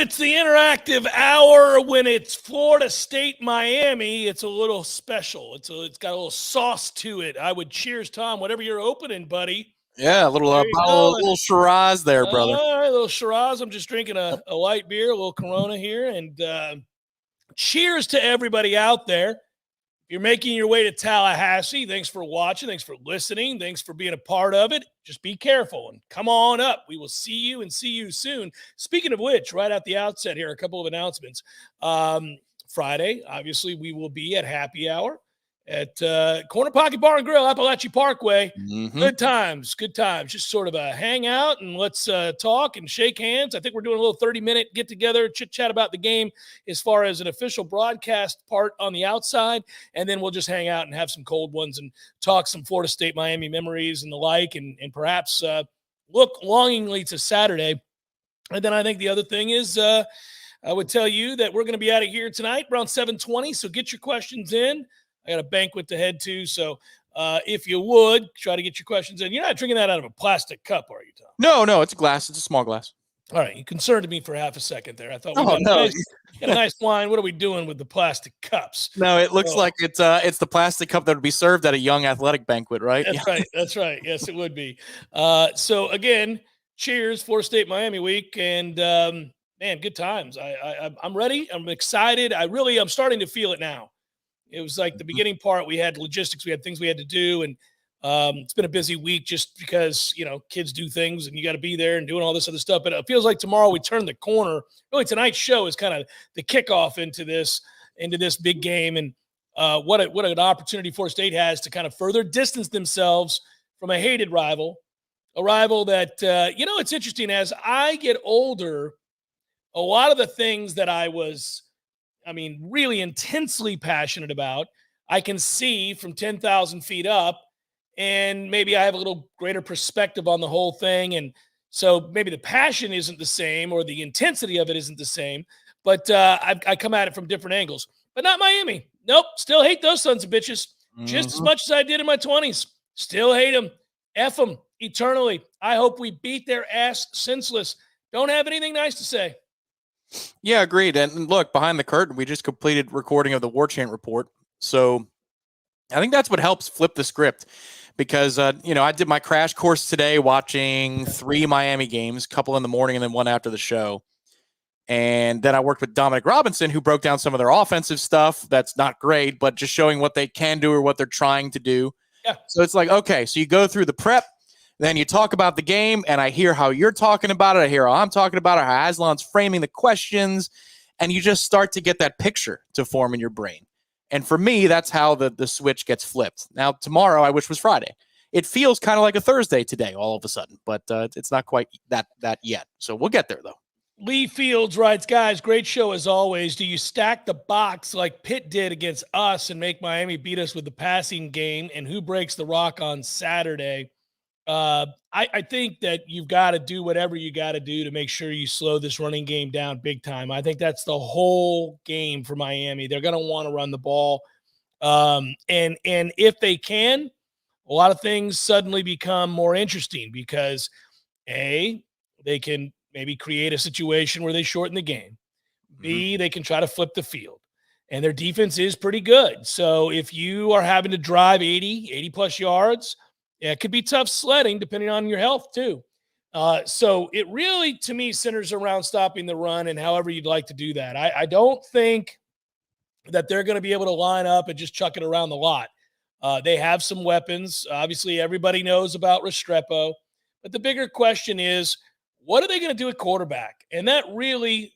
It's the interactive hour. When it's Florida State, Miami, it's a little special. It's got a little sauce to it. I would cheers, Tom, whatever you're opening, buddy. Yeah, a little little Shiraz there, brother. All right, a little Shiraz. I'm just drinking a light beer, a little Corona here. And cheers to everybody out there. If you're making your way to Tallahassee, thanks for watching. Thanks for listening. Thanks for being a part of it. Just be careful and come on up. We will see you and see you soon. Speaking of which, right at the outset here, a couple of announcements. Friday, obviously, we will be at happy hour at Corner Pocket Bar and Grill, Appalachia Parkway. Mm-hmm. Good times. Just sort of a hangout and let's talk and shake hands. I think we're doing a little 30-minute get-together, chit-chat about the game as far as an official broadcast part on the outside, and then we'll just hang out and have some cold ones and talk some Florida State, Miami memories and the like, and perhaps look longingly to Saturday. And then I think the other thing is I would tell you that we're going to be out of here tonight around 7:20, so get your questions in. I got a banquet to head to, so if you would, try to get your questions in. You're not drinking that out of a plastic cup, are you, Tom? No, it's a glass. It's a small glass. All right, you concerned me for half a second there. I thought we got a nice wine. What are we doing with the plastic cups? No, it looks like it's the plastic cup that would be served at a young athletic banquet, right? That's right. Yes, it would be. So, again, cheers, Florida State, Miami week, and, man, good times. I'm ready. I'm excited. I'm starting to feel it now. It was like the beginning part. We had logistics. We had things we had to do. And it's been a busy week just because, kids do things and you got to be there and doing all this other stuff. But it feels like tomorrow we turn the corner. Really, tonight's show is kind of the kickoff into this big game. And what an opportunity Florida State has to kind of further distance themselves from a hated rival, a rival that, it's interesting. As I get older, a lot of the things that I was really intensely passionate about, I can see from 10,000 feet up, and maybe I have a little greater perspective on the whole thing. And so maybe the passion isn't the same or the intensity of it isn't the same, but I come at it from different angles. But not Miami. Nope. Still hate those sons of bitches just as much as I did in my 20s. Still hate them. F them eternally. I hope we beat their ass senseless. Don't have anything nice to say. Yeah, agreed. And look, behind the curtain, we just completed recording of the Warchant report. So I think that's what helps flip the script because, I did my crash course today watching 3 Miami games, a couple in the morning and then one after the show. And then I worked with Dominic Robinson, who broke down some of their offensive stuff. That's not great, but just showing what they can do or what they're trying to do. Yeah. So it's like, okay, so you go through the prep. Then you talk about the game, and I hear how you're talking about it. I hear how I'm talking about it, how Aslan's framing the questions, and you just start to get that picture to form in your brain. And for me, that's how the switch gets flipped. Now, tomorrow, I wish was Friday. It feels kind of like a Thursday today all of a sudden, but it's not quite that yet. So we'll get there, though. Lee Fields writes, guys, great show as always. Do you stack the box like Pitt did against us and make Miami beat us with the passing game? And who breaks the rock on Saturday? I think that you've got to do whatever you got to do to make sure you slow this running game down big time. I think that's the whole game for Miami. They're going to want to run the ball. And if they can, a lot of things suddenly become more interesting because they can maybe create a situation where they shorten the game. B, they can try to flip the field. And their defense is pretty good. So if you are having to drive 80 plus yards, it could be tough sledding depending on your health too. So it really, to me, centers around stopping the run and however you'd like to do that. I don't think that they're going to be able to line up and just chuck it around the lot. They have some weapons. Obviously, everybody knows about Restrepo. But the bigger question is, what are they going to do at quarterback? And that really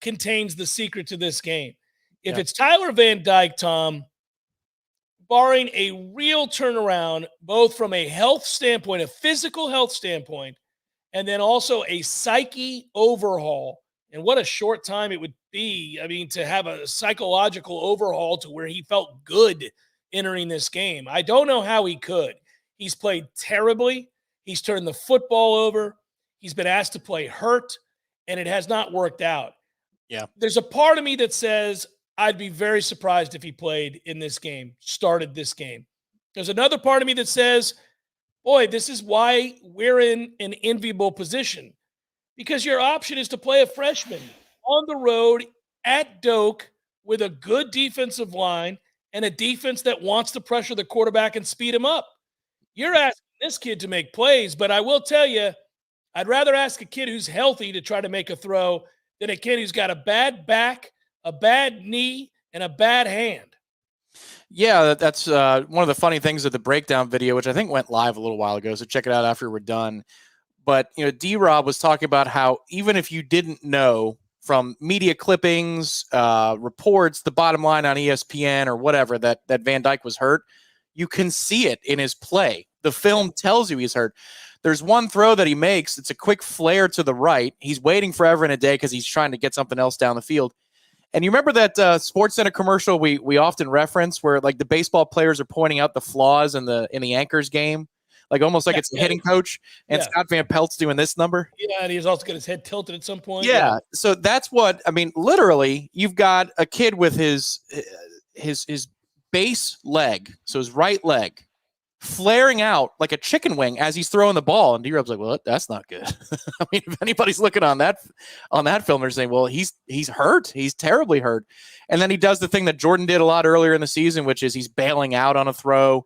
contains the secret to this game. If it's Tyler Van Dyke, Tom, barring a real turnaround, both from a health standpoint, a physical health standpoint, and then also a psyche overhaul. And what a short time it would be, to have a psychological overhaul to where he felt good entering this game. I don't know how he could. He's played terribly. He's turned the football over. He's been asked to play hurt, and it has not worked out. Yeah. There's a part of me that says, I'd be very surprised if he played in this game, started this game. There's another part of me that says, boy, this is why we're in an enviable position. Because your option is to play a freshman. on the road at Doak with a good defensive line and a defense that wants to pressure the quarterback and speed him up. You're asking this kid to make plays, but I will tell you, I'd rather ask a kid who's healthy to try to make a throw than a kid who's got a bad back, a bad knee, and a bad hand. Yeah, that's one of the funny things of the breakdown video, which I think went live a little while ago. So check it out after we're done. But, D-Rob was talking about how even if you didn't know from media clippings, reports, the bottom line on ESPN or whatever, that Van Dyke was hurt, you can see it in his play. The film tells you he's hurt. There's one throw that he makes. It's a quick flare to the right. He's waiting forever and a day because he's trying to get something else down the field. And you remember that SportsCenter commercial we often reference where like the baseball players are pointing out the flaws in the Anchors game, like almost like it's a hitting coach, and Scott Van Pelt's doing this number. Yeah, and he's also got his head tilted at some point. Yeah, so that's what I mean. Literally, you've got a kid with his base leg, so his right leg, flaring out like a chicken wing as he's throwing the ball, and D-Rob's like, "Well, that's not good." I mean, if anybody's looking on that film, they're saying, "Well, he's hurt. He's terribly hurt." And then he does the thing that Jordan did a lot earlier in the season, which is he's bailing out on a throw.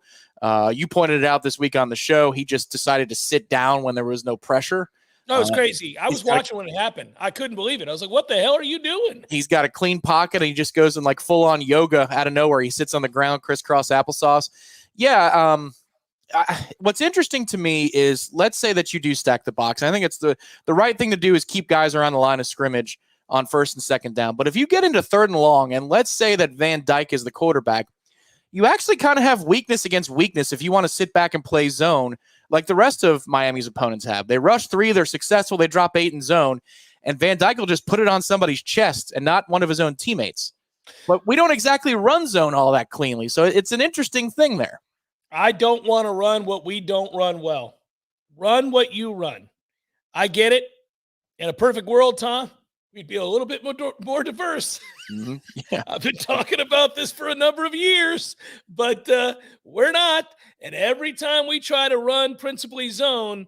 You pointed it out this week on the show. He just decided to sit down when there was no pressure. No, it's crazy. I was watching when it happened. I couldn't believe it. I was like, what the hell are you doing? He's got a clean pocket, and he just goes in like full-on yoga out of nowhere. He sits on the ground, crisscross applesauce. Yeah, what's interesting to me is, let's say that you do stack the box. I think it's the right thing to do is keep guys around the line of scrimmage on first and second down. But if you get into third and long, and let's say that Van Dyke is the quarterback, you actually kind of have weakness against weakness if you want to sit back and play zone like the rest of Miami's opponents have. They rush 3, they're successful, they drop 8 in zone, and Van Dyke will just put it on somebody's chest and not one of his own teammates. But we don't exactly run zone all that cleanly, so it's an interesting thing there. I don't want to run what we don't run well. Run what you run. I get it. In a perfect world, Tom, we'd be a little bit more diverse. Mm-hmm. Yeah. I've been talking about this for a number of years, but we're not. And every time we try to run principally zone,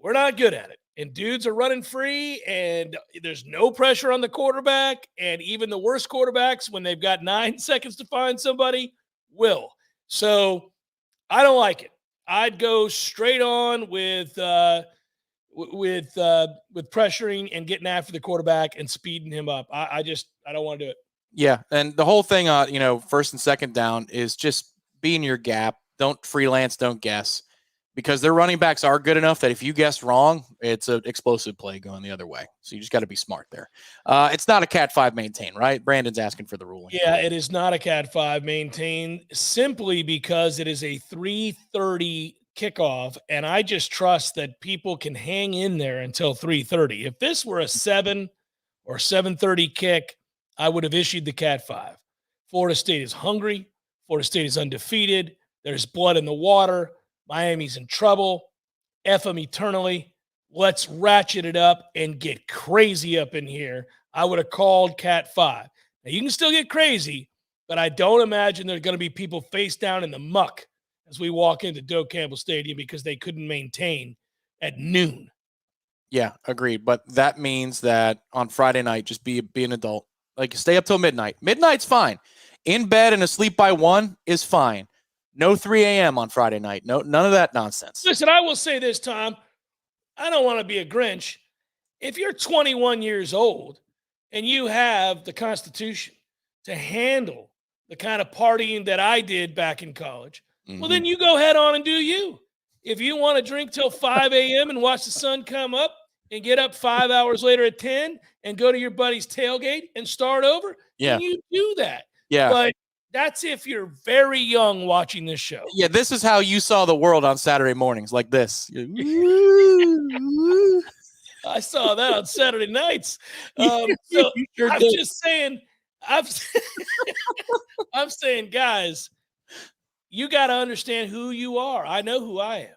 we're not good at it. And dudes are running free, and there's no pressure on the quarterback. And even the worst quarterbacks, when they've got 9 seconds to find somebody, will. So I don't like it. I'd go straight on with pressuring and getting after the quarterback and speeding him up. I don't want to do it. Yeah, and the whole thing on first and second down is just be in your gap. Don't freelance, don't guess, because their running backs are good enough that if you guess wrong, it's an explosive play going the other way. So you just got to be smart there. It's not a Cat 5 maintain, right? Brandon's asking for the ruling. Yeah, it is not a Cat 5 maintain, simply because it is a 3:30 kickoff, and I just trust that people can hang in there until 3:30. If this were a 7 or 7:30 kick, I would have issued the Cat 5. Florida State is hungry. Florida State is undefeated. There's blood in the water. Miami's in trouble. F them eternally. Let's ratchet it up and get crazy up in here. I would have called Cat 5. Now, you can still get crazy, but I don't imagine there's going to be people face down in the muck as we walk into Doak Campbell Stadium because they couldn't maintain at noon. Yeah, agreed. But that means that on Friday night, just be an adult. Like, stay up till midnight. Midnight's fine. In bed and asleep by 1 is fine. No 3 a.m. on Friday night. No, none of that nonsense. Listen, I will say this, Tom. I don't want to be a Grinch. If you're 21 years old and you have the Constitution to handle the kind of partying that I did back in college, well, then you go head on and do you. If you want to drink till 5 a.m. and watch the sun come up and get up 5 hours later at 10 and go to your buddy's tailgate and start over, then you do that. Yeah. But that's if you're very young watching this show. Yeah, this is how you saw the world on Saturday mornings, like this. I saw that on Saturday nights. So sure I'm just saying, I'm saying, guys, you got to understand who you are. I know who I am.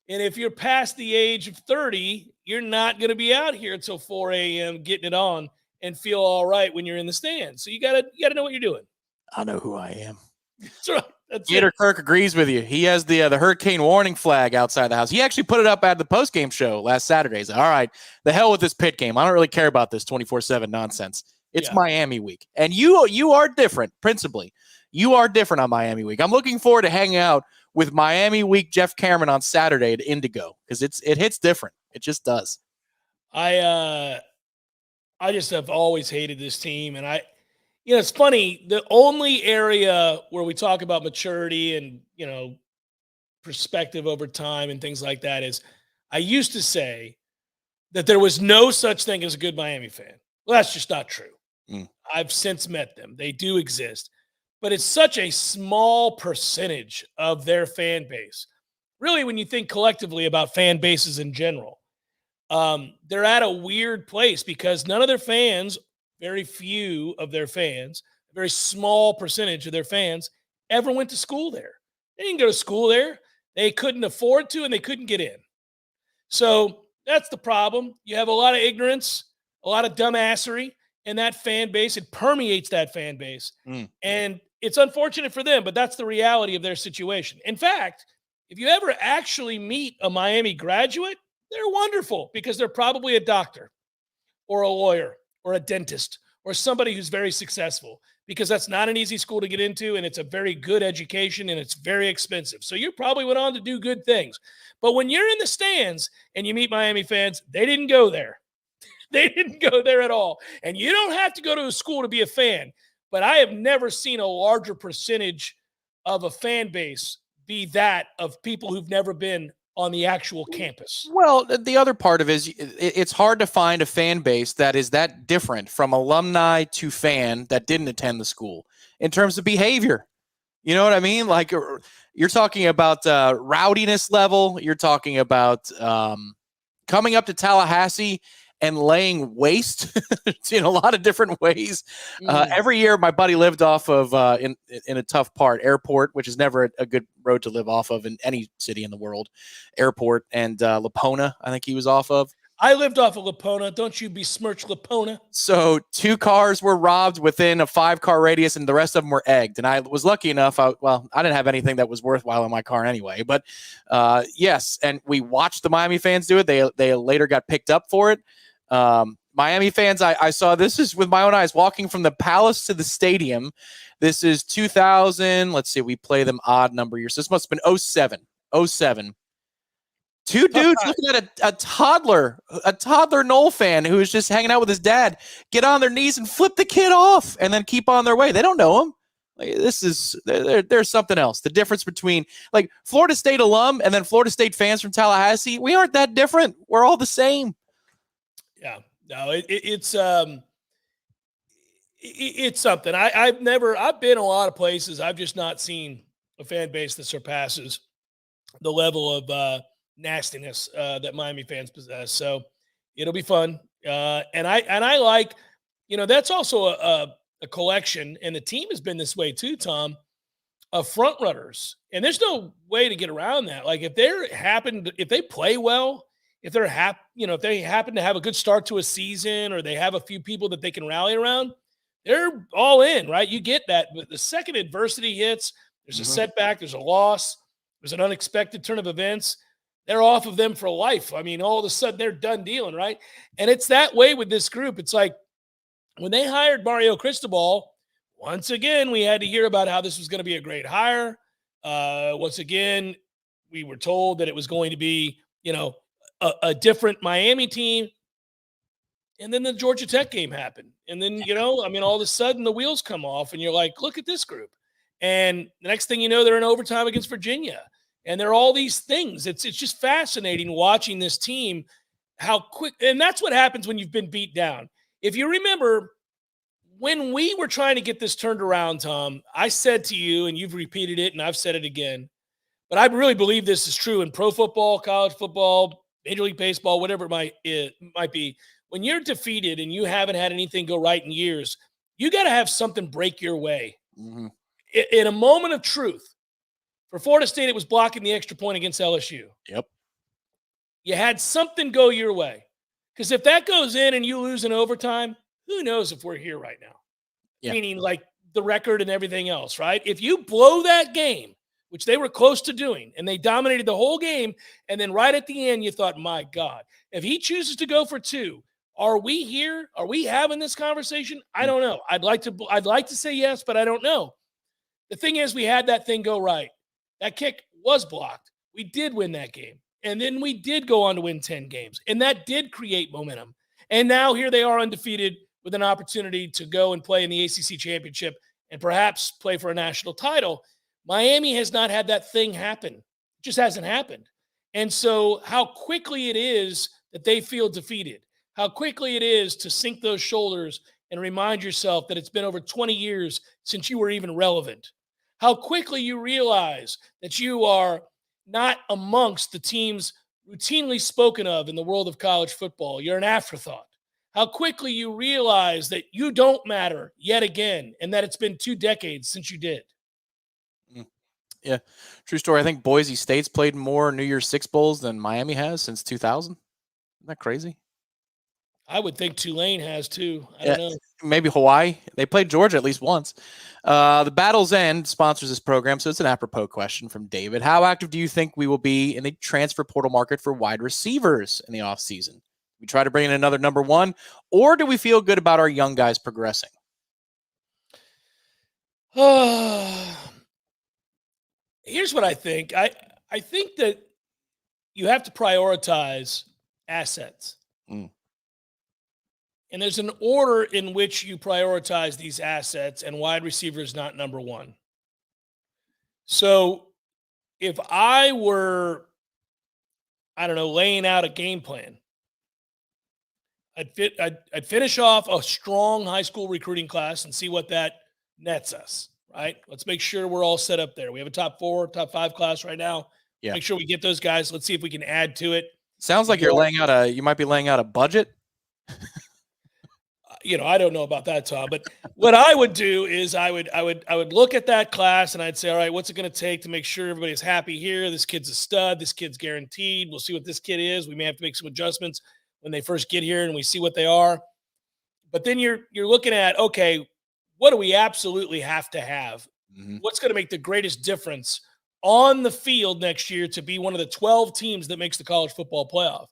And if you're past the age of 30, you're not going to be out here until 4 a.m. getting it on and feel all right when you're in the stands. So you got to know what you're doing. I know who I am. That's right. That's Gator it. Kirk agrees with you. He has the hurricane warning flag outside the house. He actually put it up at the post-game show last Saturday. He's like, all right, the hell with this Pitt game. I don't really care about this 24/7 nonsense. It's Miami week. And you are different, principally. You are different on Miami week. I'm looking forward to hanging out with Miami week Jeff Cameron on Saturday at Indigo because it hits different. It just does. I just have always hated this team, and it's funny. The only area where we talk about maturity and perspective over time and things like that is, I used to say that there was no such thing as a good Miami fan. Well, that's just not true. I've since met them; they do exist, but it's such a small percentage of their fan base. Really, when you think collectively about fan bases in general. They're at a weird place because none of their fans, very few of their fans, a very small percentage of their fans ever went to school there. They didn't go to school there. They couldn't afford to, and they couldn't get in. So that's the problem. You have a lot of ignorance, a lot of dumbassery in that fan base. It permeates that fan base. And it's unfortunate for them, but that's the reality of their situation. In fact, if you ever actually meet a Miami graduate, they're wonderful because they're probably a doctor or a lawyer or a dentist or somebody who's very successful, because that's not an easy school to get into, and it's a very good education, and it's very expensive. So you probably went on to do good things. But when you're in the stands and you meet Miami fans, they didn't go there. They didn't go there at all. And you don't have to go to a school to be a fan, but I have never seen a larger percentage of a fan base be that of people who've never been on the actual campus. Well, the other part of it is it's hard to find a fan base that is that different from alumni to fan that didn't attend the school in terms of behavior. You know what I mean? Like, you're talking about rowdiness level. You're talking about coming up to Tallahassee and laying waste in a lot of different ways. Every year, my buddy lived off of in a tough part, Airport, which is never a good road to live off of in any city in the world. Airport and Lapona, I think he was off of. I lived off of Lapona. Don't you besmirch Lapona. So 2 cars were robbed within a 5-car radius, and the rest of them were egged. And I was lucky enough. I didn't have anything that was worthwhile in my car anyway. But yes, and we watched the Miami fans do it. They later got picked up for it. Miami fans, I saw this is with my own eyes, walking from the Palace to the stadium. This is 2000. Let's see, we play them odd number years. So this must have been 07. 2 dudes looking at a toddler Nole fan who was just hanging out with his dad, get on their knees and flip the kid off and then keep on their way. They don't know him. Like, there's something else. The difference between like Florida State alum and then Florida State fans from Tallahassee, we aren't that different. We're all the same. Yeah, no, it's something. I've been a lot of places. I've just not seen a fan base that surpasses the level of nastiness that Miami fans possess. So it'll be fun. And I like, that's also a collection, and the team has been this way too, Tom, of front runners. And there's no way to get around that. Like if they play well, if they happen to have a good start to a season, or they have a few people that they can rally around, they're all in, right? You get that. But the second adversity hits, there's a setback, there's a loss, there's an unexpected turn of events, they're off of them for life. I mean, all of a sudden they're done dealing, right? And it's that way with this group. It's like when they hired Mario Cristobal, once again, we had to hear about how this was going to be a great hire. Once again, we were told that it was going to be, a different Miami team. And then the Georgia Tech game happened. And then, all of a sudden the wheels come off and you're like, look at this group. And the next thing you know, they're in overtime against Virginia. And there are all these things. It's just fascinating watching this team, how quick. And that's what happens when you've been beat down. If you remember, when we were trying to get this turned around, Tom, I said to you, and you've repeated it, and I've said it again, but I really believe this is true in pro football, college football, Major League Baseball, whatever it might be. When you're defeated and you haven't had anything go right in years, you got to have something break your way. Mm-hmm. In a moment of truth, for Florida State, it was blocking the extra point against LSU. Yep. You had something go your way. Because if that goes in and you lose in overtime, who knows if we're here right now? Yeah. Meaning, like, the record and everything else, right? If you blow that game, which they were close to doing, and they dominated the whole game, and then right at the end, you thought, my God, if he chooses to go for 2, are we here? Are we having this conversation? I don't know. I'd like to say yes, but I don't know. The thing is, we had that thing go right. That kick was blocked. We did win that game. And then we did go on to win 10 games. And that did create momentum. And now here they are undefeated with an opportunity to go and play in the ACC championship and perhaps play for a national title. Miami has not had that thing happen. It just hasn't happened. And so how quickly it is that they feel defeated, how quickly it is to sink those shoulders and remind yourself that it's been over 20 years since you were even relevant. How quickly you realize that you are not amongst the teams routinely spoken of in the world of college football. You're an afterthought. How quickly you realize that you don't matter yet again, and that it's been 2 decades since you did. Yeah, true story. I think Boise State's played more New Year's Six Bowls than Miami has since 2000. Isn't that crazy? I would think Tulane has too. I don't know. Maybe Hawaii. They played Georgia at least once. The Battle's End sponsors this program, so it's an apropos question from David. How active do you think we will be in the transfer portal market for wide receivers in the offseason? We try to bring in another number 1, or do we feel good about our young guys progressing? Here's what I think. I think that you have to prioritize assets. And there's an order in which you prioritize these assets, and wide receiver is not number 1. So if I were, I don't know, laying out a game plan, I'd finish off a strong high school recruiting class and see what that nets us, right? Let's make sure we're all set up there. We have a top 4, top 5 class right now. Yeah. Make sure we get those guys. Let's see if we can add to it. Sounds like you might be laying out a budget. I don't know about that, Tom, but what I would do is I would look at that class and I'd say, all right, what's it going to take to make sure everybody's happy here? This kid's a stud. This kid's guaranteed. We'll see what this kid is. We may have to make some adjustments when they first get here and we see what they are. But then you're looking at, okay, what do we absolutely have to have? Mm-hmm. What's going to make the greatest difference on the field next year to be one of the 12 teams that makes the college football playoff?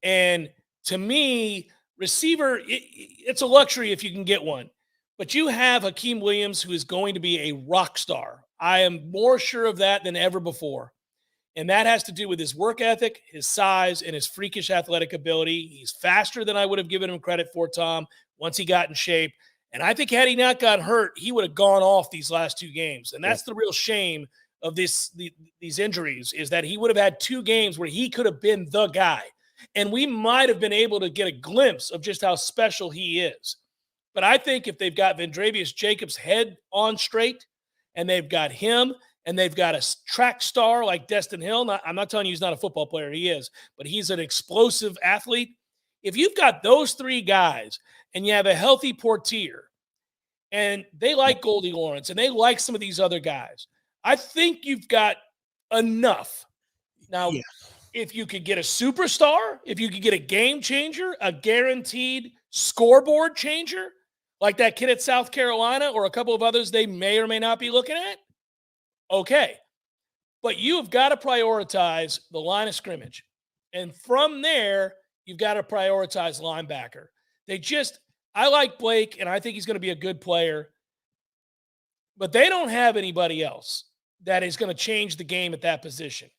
And to me, receiver, it's a luxury if you can get one. But you have Hakeem Williams, who is going to be a rock star. I am more sure of that than ever before. And that has to do with his work ethic, his size, and his freakish athletic ability. He's faster than I would have given him credit for, Tom, once he got in shape. And I think had he not got hurt, he would have gone off these last 2 games. And that's the real shame of these injuries, is that he would have had 2 games where he could have been the guy. And we might have been able to get a glimpse of just how special he is. But I think if they've got Vendravius Jacobs' head on straight, and they've got him, and they've got a track star like Destin Hill, I'm not telling you he's not a football player, he is, but he's an explosive athlete. If you've got those 3 guys, and you have a healthy Portier, and they like Goldie Lawrence, and they like some of these other guys, I think you've got enough. Now, if you could get a superstar, if you could get a game changer, a guaranteed scoreboard changer, like that kid at South Carolina or a couple of others they may or may not be looking at, okay. But you have got to prioritize the line of scrimmage. And from there, you've got to prioritize linebacker. I like Blake, and I think he's going to be a good player. But they don't have anybody else that is going to change the game at that position.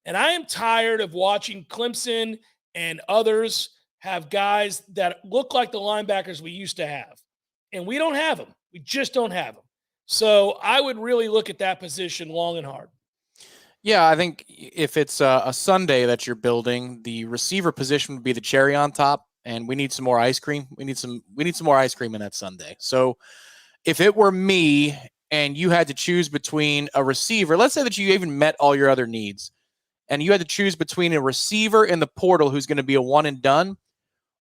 And I am tired of watching Clemson and others have guys that look like the linebackers we used to have. And we don't have them. We just don't have them. So I would really look at that position long and hard. Yeah, I think if it's a Sunday that you're building, the receiver position would be the cherry on top, and we need some more ice cream. We need some more ice cream in that Sunday. So if it were me and you had to choose between a receiver, let's say that you even met all your other needs, and you had to choose between a receiver in the portal who's going to be a one and done,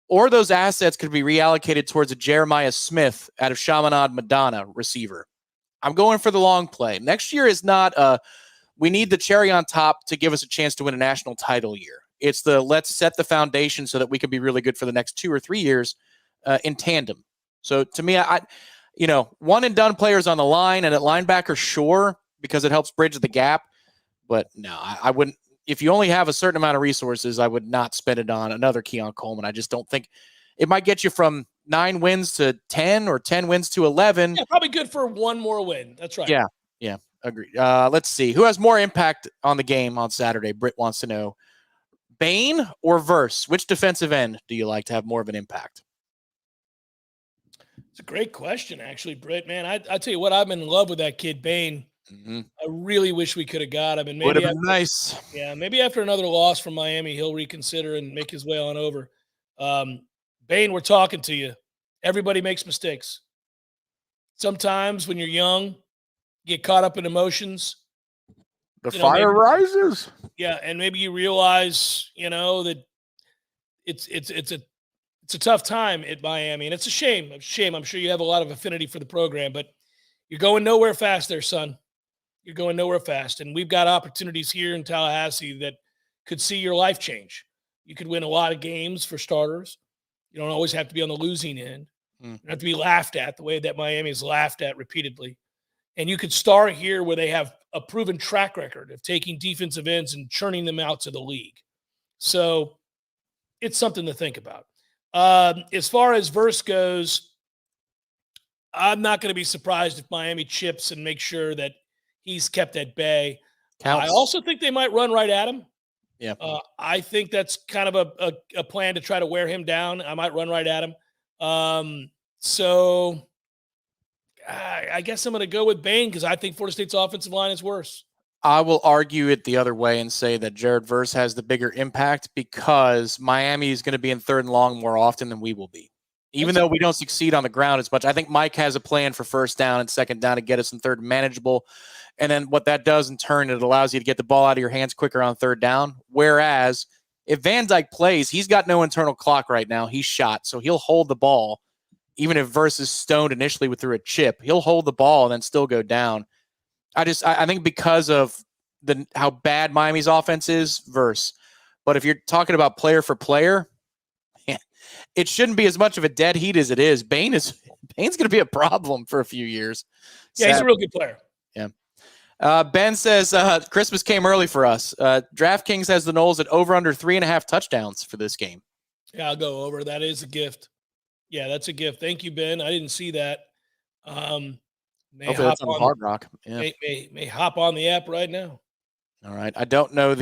or those assets could be reallocated towards a Jeremiah Smith out of Chaminade Madonna receiver. I'm going for the long play. Next year is not we need the cherry on top to give us a chance to win a national title year. It's let's set the foundation so that we can be really good for the next 2 or 3 years in tandem. So to me, one and done players on the line and at linebacker, sure, because it helps bridge the gap. But no, I wouldn't. If you only have a certain amount of resources, I would not spend it on another Keon Coleman. I just don't think it might get you from 9 wins to 10 or 10 wins to 11. Yeah, probably good for one more win. That's right. Yeah, agreed. Let's see. Who has more impact on the game on Saturday? Britt wants to know. Bain or Verse? Which defensive end do you like to have more of an impact? It's a great question, actually, Britt. Man, I tell you what, I'm in love with that kid, Bain. Mm-hmm. I really wish we could have got him. And Would maybe have been nice. Yeah, maybe after another loss from Miami, he'll reconsider and make his way on over. Bain, we're talking to you. Everybody makes mistakes. Sometimes when you're young, you get caught up in emotions. The fire rises. Yeah, and maybe you realize, that it's a tough time at Miami, and it's a shame. I'm sure you have a lot of affinity for the program, but you're going nowhere fast there, son. You're going nowhere fast. And we've got opportunities here in Tallahassee that could see your life change. You could win a lot of games for starters. You don't always have to be on the losing end. You don't have to be laughed at the way that Miami is laughed at repeatedly. And you could start here where they have a proven track record of taking defensive ends and churning them out to the league. So it's something to think about. As far as Verse goes, I'm not going to be surprised if Miami chips and make sure that he's kept at bay. I also think they might run right at him. Yeah. I think that's kind of a plan to try to wear him down. I might run right at him. So I guess I'm going to go with Bain because I think Florida State's offensive line is worse. I will argue it the other way and say that Jared Verse has the bigger impact because Miami is going to be in third and long more often than we will be. Even though we don't succeed on the ground as much, I think Mike has a plan for first down and second down to get us in third manageable. And then what that does in turn, it allows you to get the ball out of your hands quicker on third down. Whereas if Van Dyke plays, he's got no internal clock right now. He's shot. So he'll hold the ball. Even if Verse is stoned initially through a chip, he'll hold the ball and then still go down. I think because of how bad Miami's offense is, Verse. But if you're talking about player for player, it shouldn't be as much of a dead heat as it is. Bain's going to be a problem for a few years. Yeah, he's a real good player. Yeah. Ben says Christmas came early for us. DraftKings has the Noles at over under 3.5 touchdowns for this game. Yeah, I'll go over. That is a gift. Yeah, that's a gift. Thank you, Ben. I didn't see that. Hopefully that's on Hard Rock. Yeah. May hop on the app right now. All right. I don't know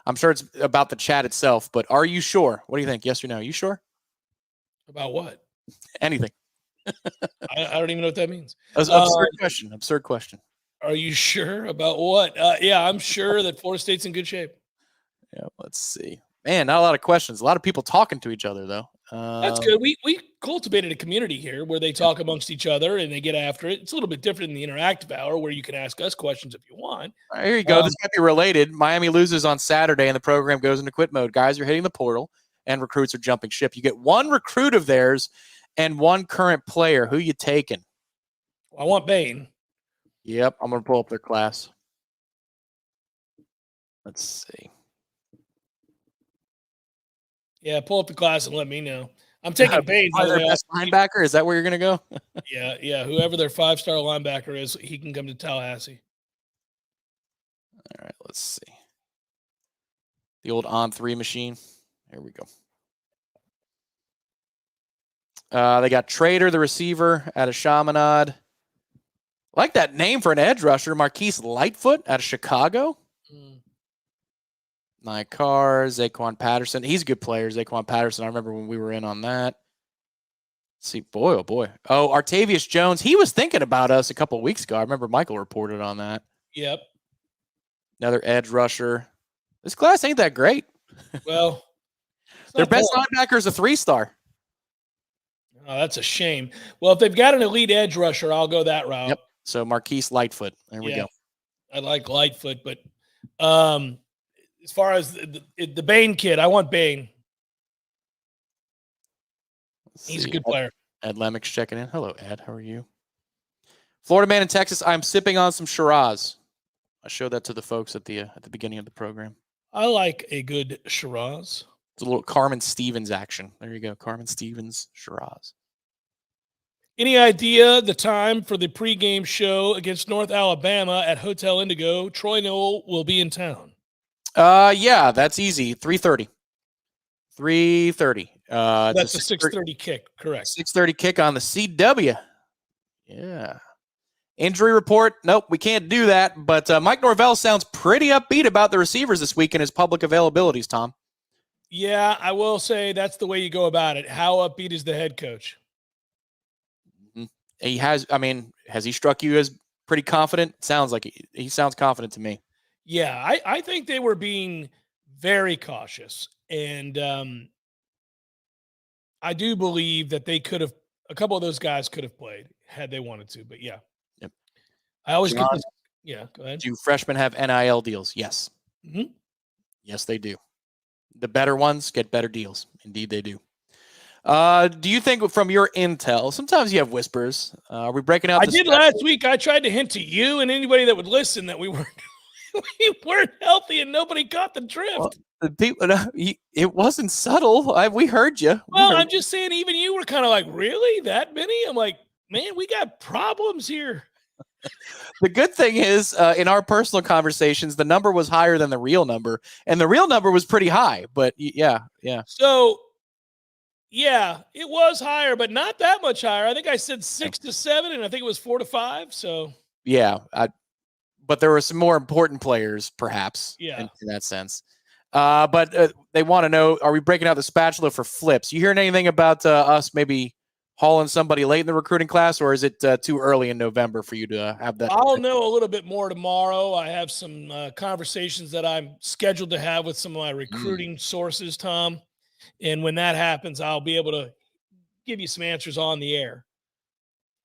I'm sure it's about the chat itself, but are you sure? What do you think? Yes or no? Are you sure? About what? Anything. I don't even know what that means. Absurd question. Are you sure about what? Yeah, I'm sure that Florida State's in good shape. Yeah, let's see. Man, not a lot of questions. A lot of people talking to each other, though. That's good. We cultivated a community here where they talk amongst each other and they get after it. It's a little bit different in the interactive hour where you can ask us questions if you want. Right, here you go. This might be related. Miami loses on Saturday and the program goes into quit mode. Guys are hitting the portal and recruits are jumping ship. You get one recruit of theirs and one current player. Who you taking? I want Bain. Yep, I'm going to pull up their class. Let's see. Yeah, pull up the class and let me know. I'm taking Bain. Their best linebacker? Is that where you're going to go? Yeah. Whoever their 5-star linebacker is, he can come to Tallahassee. All right, let's see. The old On3 machine. Here we go. They got Trader, the receiver, out of Chaminade. I like that name for an edge rusher. Marquise Lightfoot out of Chicago. Nykar, Zaquan Patterson. He's a good player, Zaquan Patterson. I remember when we were in on that. Let's see, boy, oh boy. Oh, Artavius Jones. He was thinking about us a couple of weeks ago. I remember Michael reported on that. Yep. Another edge rusher. This class ain't that great. Well, their best linebacker is a 3-star. Oh, that's a shame. Well, if they've got an elite edge rusher, I'll go that route. Yep. So Marquise Lightfoot. There we go. I like Lightfoot, but as far as the Bain kid, I want Bain. He's a good player. Ed Lemick's checking in. Hello, Ed. How are you? Florida man in Texas. I'm sipping on some Shiraz. I showed that to the folks at the beginning of the program. I like a good Shiraz. It's a little Carmen Stevens action. There you go. Carmen Stevens Shiraz. Any idea the time for the pregame show against North Alabama at Hotel Indigo? Troy Noel will be in town. Yeah, that's easy. 3:30. 3:30. That's a 6:30 kick, correct? 6:30 kick on the CW. Yeah. Injury report? Nope, we can't do that. But Mike Norvell sounds pretty upbeat about the receivers this week in his public availabilities, Tom. Yeah, I will say that's the way you go about it. How upbeat is the head coach? He has, has he struck you as pretty confident? Sounds like he sounds confident to me. Yeah, I think they were being very cautious. And I do believe that a couple of those guys could have played had they wanted to. But yeah. Yep. I always get this. Yeah, go ahead. Do freshmen have NIL deals? Yes. Mm-hmm. Yes, they do. The better ones get better deals. Indeed, they do. Do you think from your intel, sometimes you have whispers, are we breaking out? I did last week. I tried to hint to you and anybody that would listen that we weren't healthy and nobody caught the drift. Well, the people, it wasn't subtle. We heard you. I'm just saying, even you were kind of like, really? That many? I'm like, man, we got problems here. The good thing is, in our personal conversations, the number was higher than the real number, and the real number was pretty high. But yeah. So, yeah, it was higher, but not that much higher. I think I said 6 to 7, and I think it was 4 to 5. So yeah, but there were some more important players, perhaps. Yeah, in that sense. But they want to know: are we breaking out the spatula for flips? You hearing anything about us maybe hauling somebody late in the recruiting class, or is it too early in November for you to have that? I'll know a little bit more tomorrow. I have some conversations that I'm scheduled to have with some of my recruiting sources, Tom. And when that happens, I'll be able to give you some answers on the air.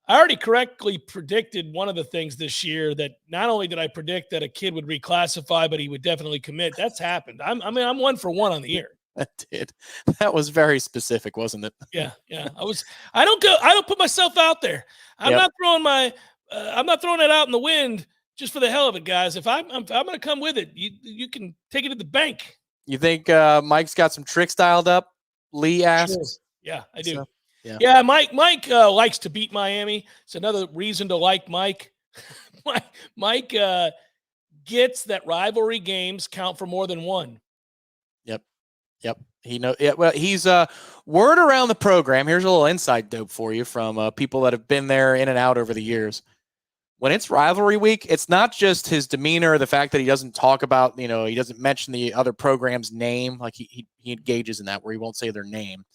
I already correctly predicted one of the things this year, that not only did I predict that a kid would reclassify, but he would definitely commit. That's happened. I'm 1 for 1 on the air. That did. That was very specific, wasn't it? Yeah. I don't put myself out there. I'm not throwing it out in the wind just for the hell of it, guys. If I'm going to come with it, you can take it to the bank. You think Mike's got some tricks dialed up? Lee asks. Sure. Yeah, I do. So, yeah. Mike likes to beat Miami. It's another reason to like Mike. Mike gets that rivalry games count for more than one. Yep. He knows. Yeah. Well, he's word around the program. Here's a little inside dope for you from people that have been there in and out over the years. When it's rivalry week, it's not just his demeanor, the fact that he doesn't talk about, he doesn't mention the other program's name. Like he engages in that where he won't say their name.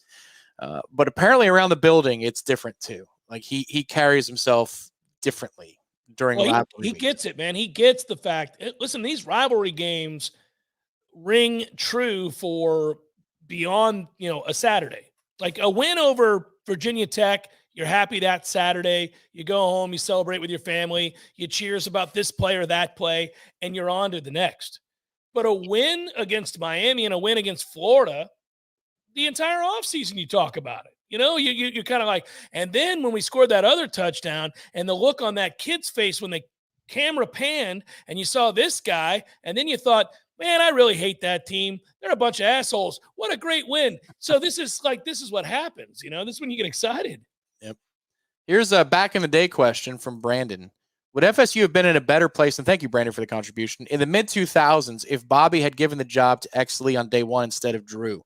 But apparently around the building, it's different too. Like he carries himself differently during rivalry week. He gets it, man. He gets the fact. Listen, these rivalry games ring true for beyond, a Saturday. Like a win over Virginia Tech, you're happy that Saturday. You go home, you celebrate with your family, you cheers about this play or that play, and you're on to the next. But a win against Miami and a win against Florida, the entire offseason you talk about it. You're kind of like, and then when we scored that other touchdown and the look on that kid's face when the camera panned and you saw this guy, and then you thought, man, I really hate that team. They're a bunch of assholes. What a great win. So this is what happens. This is when you get excited. Yep. Here's a back in the day question from Brandon. Would FSU have been in a better place, and thank you, Brandon, for the contribution, in the mid-2000s if Bobby had given the job to Exley on day one instead of Drew?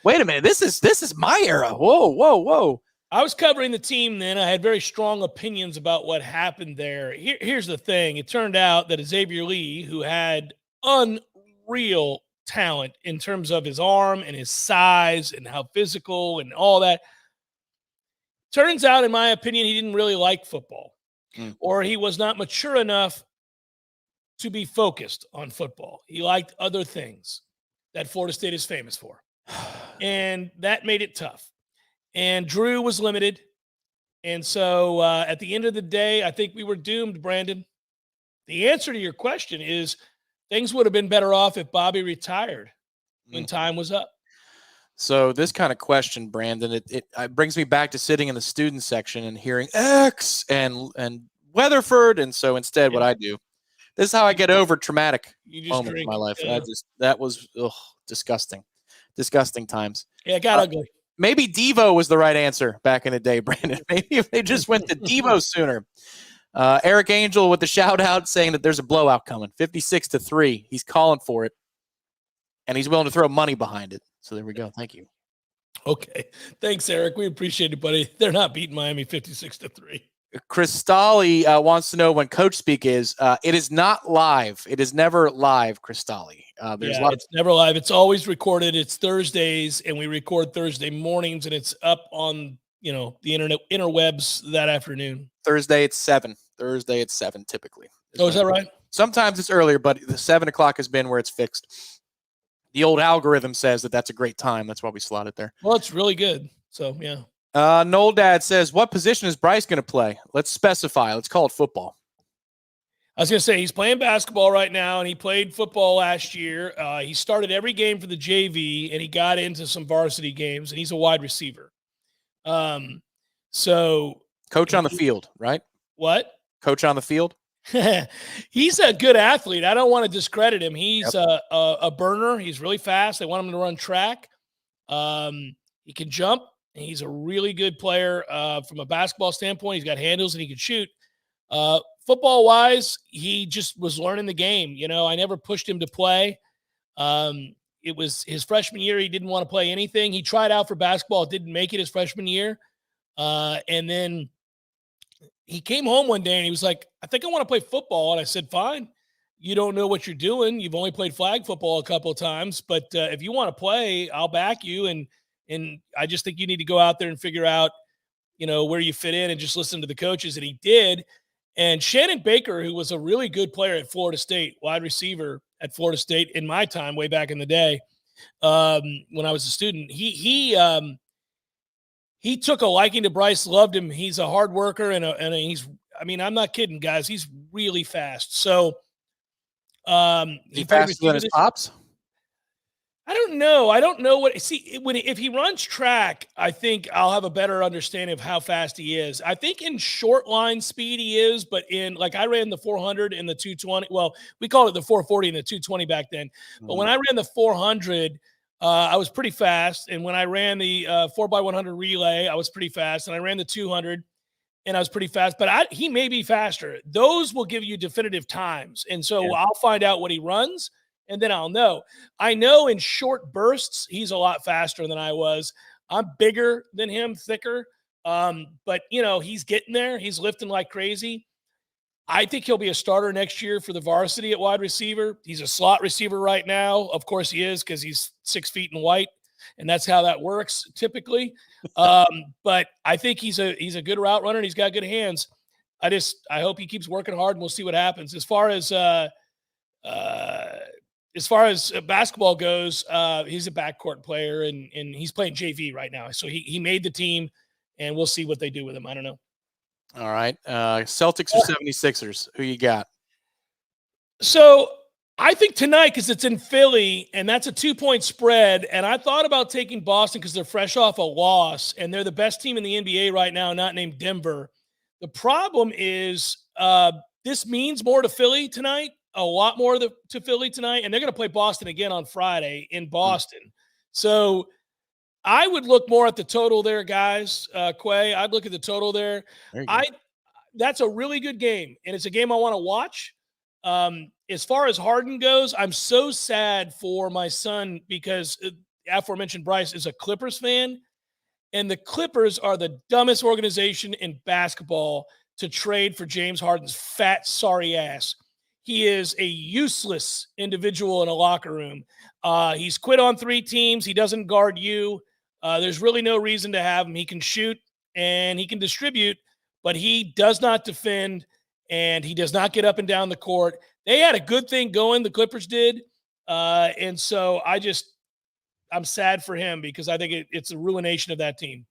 Wait a minute. This is my era. Whoa. I was covering the team then. I had very strong opinions about what happened there. Here's the thing. It turned out that Xavier Lee, who had unreal talent in terms of his arm and his size and how physical and all that, turns out, in my opinion, he didn't really like football, or he was not mature enough to be focused on football. He liked other things that Florida State is famous for. And that made it tough. And Drew was limited. And so at the end of the day, I think we were doomed, Brandon. The answer to your question is things would have been better off if Bobby retired when time was up. So this kind of question, Brandon, it brings me back to sitting in the student section and hearing X and Weatherford. And so instead, what I do, this is how I get over traumatic moments in my life. That was disgusting. Disgusting times. Yeah, it got ugly. Maybe Devo was the right answer back in the day, Brandon. Maybe if they just went to Devo sooner. Eric Angel with the shout out saying that there's a blowout coming, 56-3. He's calling for it, and he's willing to throw money behind it. So there we go. Thank you. Okay. Thanks, Eric. We appreciate it, buddy. They're not beating Miami 56-3. Cristali wants to know when coach speak is. It is not live. It is never live, Cristali. It's never live. It's always recorded. It's Thursdays, and we record Thursday mornings, and it's up on the interwebs that afternoon. Thursday at 7. Typically. Is that right? Sometimes it's earlier, but the 7 o'clock has been where it's fixed. The old algorithm says that that's a great time. That's why we slot it there. Well, it's really good. So, yeah. Noel Dad says, what position is Bryce going to play? Let's specify. Let's call it football. I was going to say he's playing basketball right now, and he played football last year. He started every game for the JV, and he got into some varsity games, and he's a wide receiver. So coach on the field, right? What? Coach on the field? He's a good athlete. I don't want to discredit him. He's a burner. He's really fast. They want him to run track. He can jump. He's a really good player from a basketball standpoint. He's got handles and he can shoot. Football-wise, he just was learning the game. I never pushed him to play. It was his freshman year. He didn't want to play anything. He tried out for basketball. Didn't make it his freshman year. And then he came home one day and he was like, I think I want to play football. And I said, fine. You don't know what you're doing. You've only played flag football a couple of times. But if you want to play, I'll back you. And I just think you need to go out there and figure out, where you fit in and just listen to the coaches. And he did. And Shannon Baker, who was a really good player at Florida State, wide receiver at Florida State in my time, way back in the day, when I was a student, he took a liking to Bryce, loved him. He's a hard worker and I'm not kidding, guys. He's really fast. So he faster than his pops? I don't know. If he runs track, I think I'll have a better understanding of how fast he is. I think in short line speed he is, but I ran the 400 and the 220. Well, we called it the 440 and the 220 back then. But when I ran the 400, I was pretty fast. And when I ran the 4x100 relay, I was pretty fast. And I ran the 200 and I was pretty fast. But he may be faster. Those will give you definitive times. And so I'll find out what he runs. And then I'll know. I know in short bursts, he's a lot faster than I was. I'm bigger than him, thicker. But, he's getting there. He's lifting like crazy. I think he'll be a starter next year for the varsity at wide receiver. He's a slot receiver right now. Of course he is because he's 6 feet in white, and that's how that works typically. But I think he's a good route runner, and he's got good hands. I hope he keeps working hard, and we'll see what happens. As far as basketball goes, he's a backcourt player, and he's playing JV right now. So he made the team, and we'll see what they do with him. I don't know. All right. Celtics or 76ers? Who you got? So I think tonight, because it's in Philly, and that's a 2-point spread, and I thought about taking Boston because they're fresh off a loss, and they're the best team in the NBA right now, not named Denver. The problem is this means more to Philly tonight. A lot more to Philly tonight, and they're going to play Boston again on Friday in Boston. So I would look more at the total there, guys. Quay, I'd look at the total there. That's a really good game, and it's a game I want to watch. As far as Harden goes, I'm so sad for my son because aforementioned Bryce is a Clippers fan, and the Clippers are the dumbest organization in basketball to trade for James Harden's fat, sorry ass. He is a useless individual in a locker room. He's quit on 3 teams. He doesn't guard you. There's really no reason to have him. He can shoot and he can distribute, but he does not defend and he does not get up and down the court. They had a good thing going, the Clippers did. And so I'm sad for him because I think it's a ruination of that team.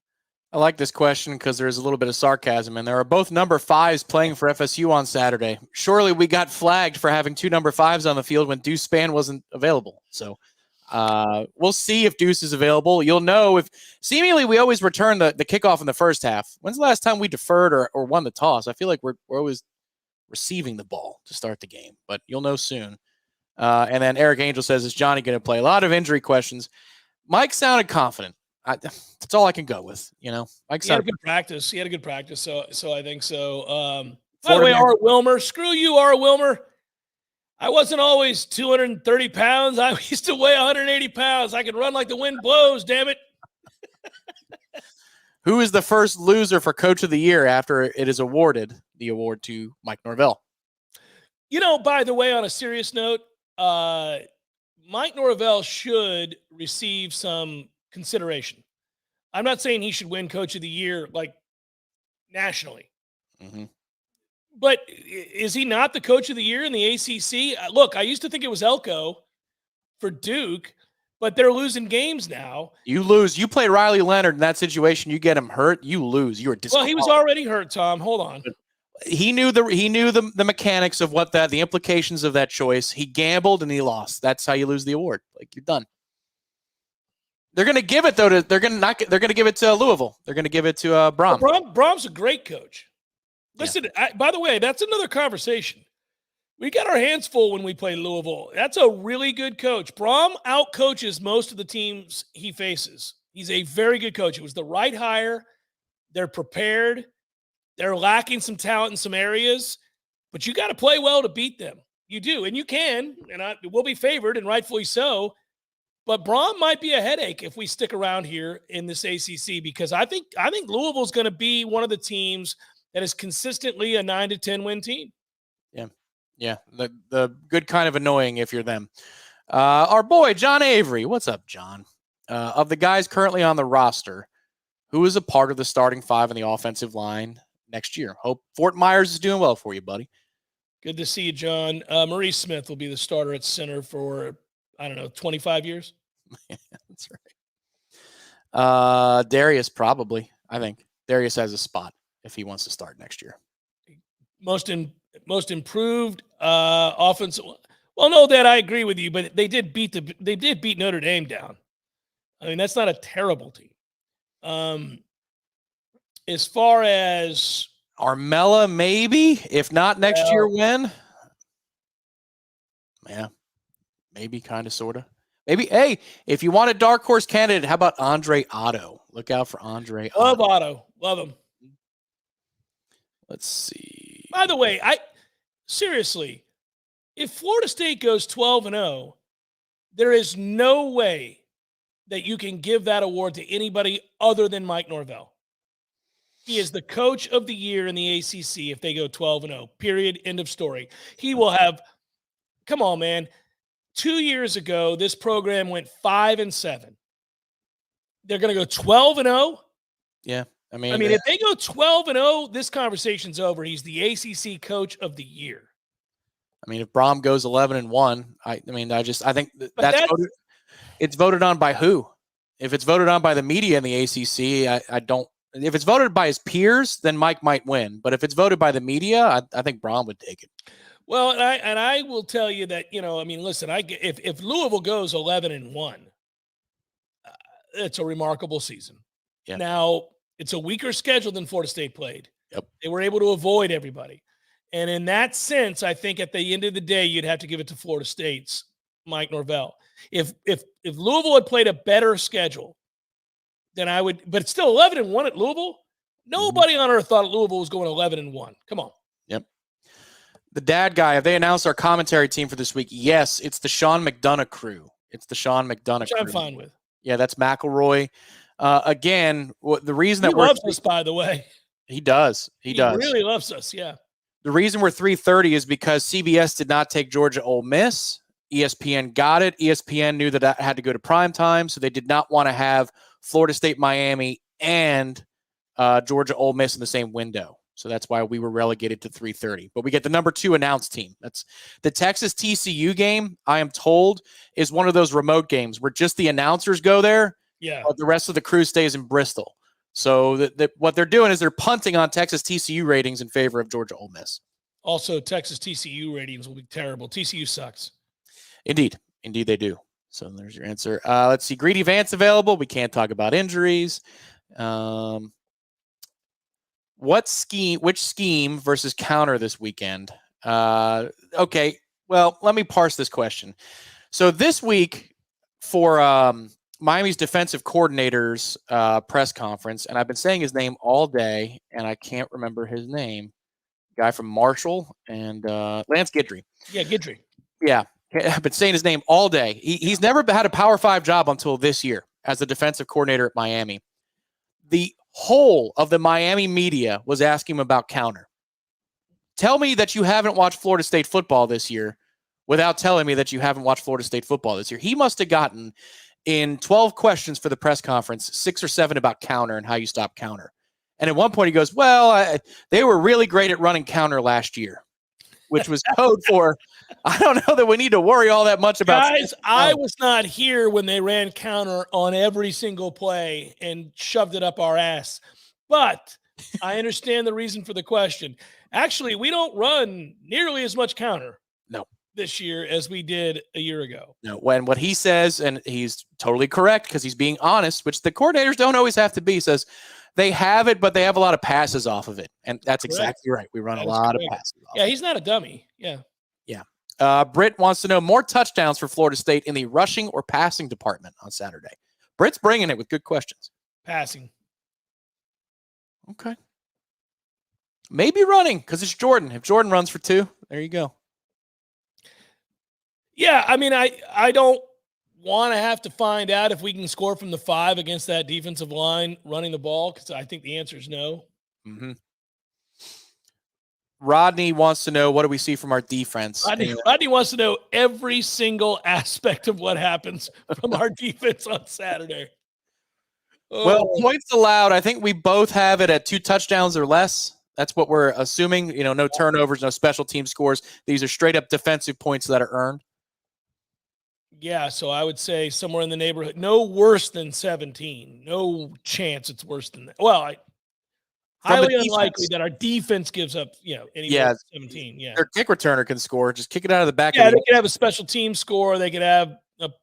I like this question because there's a little bit of sarcasm, and there are both number 5s playing for FSU on Saturday. Surely we got flagged for having 2 number 5s on the field when Deuce Spann wasn't available. So we'll see if Deuce is available. You'll know if seemingly we always return the kickoff in the first half. When's the last time we deferred or won the toss? I feel like we're always receiving the ball to start the game, but you'll know soon. And then Eric Angel says, is Johnny going to play? A lot of injury questions. Mike sounded confident. That's all I can go with. You know, He had a good practice. So I think so. By the Florida way, man. R. Wilmer, screw you, R. Wilmer. I wasn't always 230 pounds. I used to weigh 180 pounds. I could run like the wind blows, damn it. Who is the first loser for Coach of the Year after it is awarded the award to Mike Norvell? You know, by the way, on a serious note, Mike Norvell should receive some consideration. I'm not saying he should win Coach of the Year like nationally. Mm-hmm. But is he not the Coach of the Year in the ACC? Look, I used to think it was Elko for Duke, but they're losing games now. You lose. You play Riley Leonard in that situation. You get him hurt. You lose. You are Well, he was already hurt, Tom. Hold on. He knew the mechanics of what the implications of that choice. He gambled and he lost. That's how you lose the award. Like, you're done. They're going to give it though they're going to give it to Louisville. They're going to give it to Brom. Brom's a great coach. Listen, by the way, that's another conversation. We got our hands full when we play Louisville. That's a really good coach. Brom outcoaches most of the teams he faces. He's a very good coach. It was the right hire. They're prepared. They're lacking some talent in some areas, but you got to play well to beat them. You do, and you can, and we'll be favored, and rightfully so. But Brom might be a headache if we stick around here in this ACC, because I think Louisville's going to be one of the teams that is consistently a 9 to 10 win team. Yeah. The good kind of annoying if you're them. Our boy John Avery, what's up, John? Of the guys currently on the roster, who is a part of the starting five in the offensive line next year? Hope Fort Myers is doing well for you, buddy. Good to see you, John. Maurice Smith will be the starter at center for 25 years. That's right. Darius probably. I think Darius has a spot if he wants to start next year. Most improved offense. Well, no, Dad, I agree with you, but they did beat Notre Dame down. I mean, that's not a terrible team. As far as Armella, maybe, if not next year, when? Yeah, maybe, kind of, sort of. Maybe, hey, if you want a dark horse candidate, how about Andre Otto? Look out for Andre Otto. Love Otto. Love him. Let's see. By the way, seriously, if Florida State goes 12-0, there is no way that you can give that award to anybody other than Mike Norvell. He is the coach of the year in the ACC if they go 12-0. Period. End of story. He will have – come on, man. 2 years ago, this program went 5-7. They're going to go 12-0? Yeah. I mean, if they go 12-0, this conversation's over. He's the ACC coach of the year. I mean, if Brom goes 11-1, I think it's voted on by who? If it's voted on by the media in the ACC, I don't. If it's voted by his peers, then Mike might win. But if it's voted by the media, I think Brom would take it. Well, and I will tell you that, listen, if Louisville goes 11-1, it's a remarkable season. Yeah. Now, it's a weaker schedule than Florida State played. Yep. They were able to avoid everybody. And in that sense, I think at the end of the day, you'd have to give it to Florida State's Mike Norvell. If Louisville had played a better schedule, then I would, but it's still 11-1 at Louisville. Nobody on earth thought Louisville was going 11-1. Come on. Yep. The dad guy, have they announced our commentary team for this week? Yes, it's the Sean McDonough crew. Which I'm fine with. Yeah, that's McElroy. Again, the reason that he loves us, by the way. He does. He does. Really loves us, yeah. The reason we're 3:30 is because CBS did not take Georgia Ole Miss. ESPN got it. ESPN knew that had to go to prime time, so they did not want to have Florida State, Miami, and Georgia Ole Miss in the same window. So that's why we were relegated to 3:30. But we get the number 2 announced team. That's the Texas TCU game, I am told, is one of those remote games where just the announcers go there. Yeah. But the rest of the crew stays in Bristol. So what they're doing is they're punting on Texas TCU ratings in favor of Georgia Ole Miss. Also, Texas TCU ratings will be terrible. TCU sucks. Indeed they do. So there's your answer. Let's see. Greedy Vance available. We can't talk about injuries. Which scheme versus counter this weekend? Okay. Well, let me parse this question. So this week for Miami's defensive coordinator's press conference, and I've been saying his name all day, and I can't remember his name. Guy from Marshall and Lance Guidry. Yeah, Guidry. Yeah, I've been saying his name all day. He's never had a Power 5 job until this year as the defensive coordinator at Miami. The whole of the Miami media was asking him about counter. Tell me that you haven't watched Florida State football this year without telling me that you haven't watched Florida State football this year. He must have gotten, in 12 questions for the press conference, 6 or 7 about counter and how you stop counter. And at one point he goes, well, they were really great at running counter last year, which was code for, I don't know that we need to worry all that much about. Guys, I was not here when they ran counter on every single play and shoved it up our ass. But I understand the reason for the question. Actually, we don't run nearly as much counter this year as we did a year ago. No, when what he says, and he's totally correct because he's being honest, which the coordinators don't always have to be, says they have it, but they have a lot of passes off of it. And that's exactly right. We run a lot of passes off. Yeah, he's not a dummy. Yeah. Yeah. Britt wants to know more touchdowns for Florida State in the rushing or passing department on Saturday. Britt's bringing it with good questions. Passing. Okay. Maybe running because it's Jordan. If Jordan runs for 2, there you go. Yeah, I mean, I don't want to have to find out if we can score from the 5 against that defensive line running the ball because I think the answer is no. Mm-hmm. Rodney wants to know, what do we see from our defense? Rodney wants to know every single aspect of what happens from our defense on Saturday. Oh. Well, points allowed, I think we both have it at 2 touchdowns or less. That's what we're assuming. No turnovers, no special team scores. These are straight up defensive points that are earned. Yeah, so I would say somewhere in the neighborhood, no worse than 17. No chance it's worse than that. Well, highly unlikely that our defense gives up, any more than 17. Yeah, their kick returner can score. Just kick it out of the back. Yeah, they could have a special team score. They could have,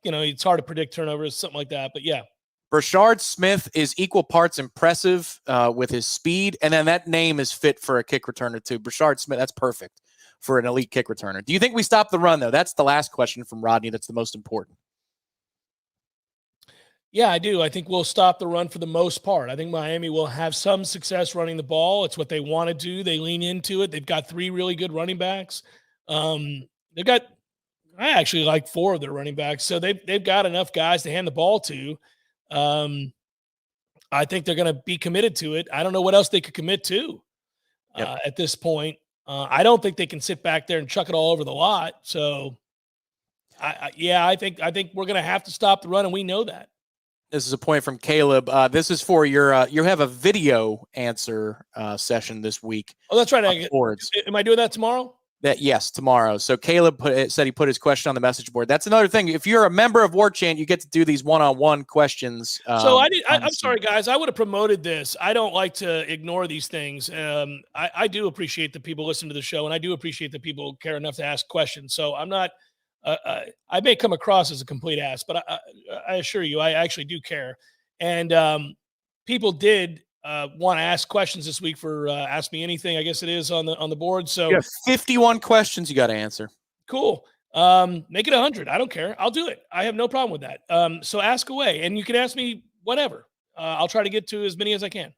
it's hard to predict turnovers, something like that. But yeah. Brashard Smith is equal parts impressive with his speed, and then that name is fit for a kick returner too. Brashard Smith, that's perfect for an elite kick returner. Do you think we stop the run, though? That's the last question from Rodney. That's the most important. Yeah, I do. I think we'll stop the run for the most part. I think Miami will have some success running the ball. It's what they want to do. They lean into it. They've got 3 really good running backs. I actually like 4 of their running backs. So they've got enough guys to hand the ball to. I think they're going to be committed to it. I don't know what else they could commit to at this point. I don't think they can sit back there and chuck it all over the lot. So, I think we're going to have to stop the run, and we know that. This is a point from Caleb. This is for your you have a video answer session this week. Oh, that's right. Am I doing that tomorrow? Yes, tomorrow. So Caleb said he put his question on the message board. That's another thing. If you're a member of Warchant, you get to do these one-on-one questions. I'm sorry, guys. I would have promoted this. I don't like to ignore these things. I do appreciate that people listen to the show, and I do appreciate that people care enough to ask questions. So I'm not I may come across as a complete ass, but I assure you, I actually do care. And people did want to ask questions this week for Ask Me Anything, I guess it is on the board. So 51 questions you got to answer. Cool. Make it 100. I don't care. I'll do it. I have no problem with that. So ask away, and you can ask me whatever. I'll try to get to as many as I can.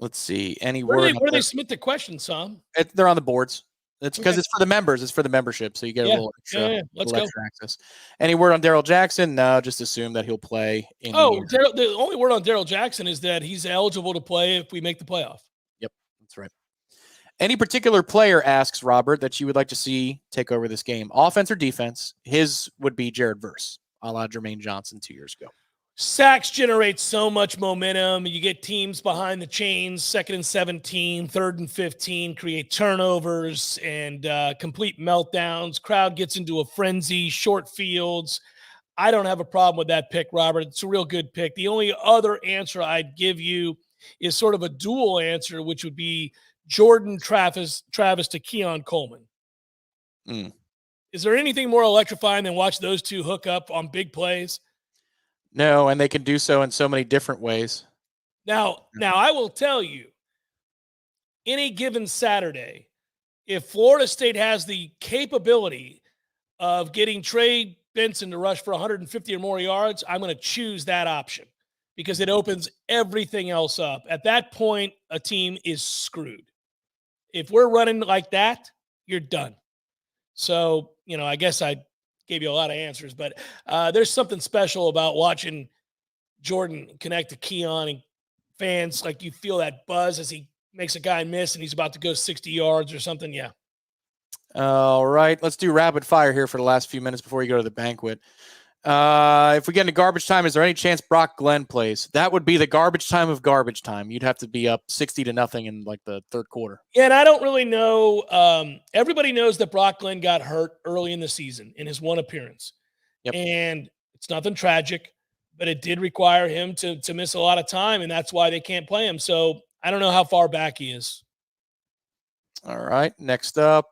Let's see. Where do they submit the questions, Sam? They're on the boards. It's because it's for the members. It's for the membership, so you get a little extra, Let's go. Extra access. Any word on Daryl Jackson? No, just assume that he'll play. The only word on Daryl Jackson is that he's eligible to play if we make the playoff. Yep, that's right. Any particular player, asks Robert, that you would like to see take over this game, offense or defense? His would be Jared Verse, a la Jermaine Johnson 2 years ago. Sacks generate so much momentum. You get teams behind the chains, 2nd and 17, 3rd and 15, create turnovers and complete meltdowns. Crowd gets into a frenzy, short fields. I don't have a problem with that pick, Robert. It's a real good pick. The only other answer I'd give you is sort of a dual answer, which would be Jordan Travis to Keon Coleman. Is there anything more electrifying than watch those two hook up on big plays? No, and they can do so in so many different ways. Now I will tell you, any given Saturday, if Florida State has the capability of getting Trey Benson to rush for 150 or more yards, I'm going to choose that option because it opens everything else up. At that point, a team is screwed. If we're running like that, you're done. So, I guess I gave you a lot of answers, but there's something special about watching Jordan connect to Keon, and fans, like, you feel that buzz as he makes a guy miss and he's about to go 60 yards or something. Yeah. All right. Let's do rapid fire here for the last few minutes before you go to the banquet. If we get into garbage time, is there any chance Brock Glenn plays? That would be the garbage time of garbage time. You'd have to be up 60-0 in like the third quarter. Yeah, and I don't really know. Everybody knows that Brock Glenn got hurt early in the season in his one appearance. Yep. And it's nothing tragic, but it did require him to miss a lot of time, and that's why they can't play him. So I don't know how far back he is. All right. Next up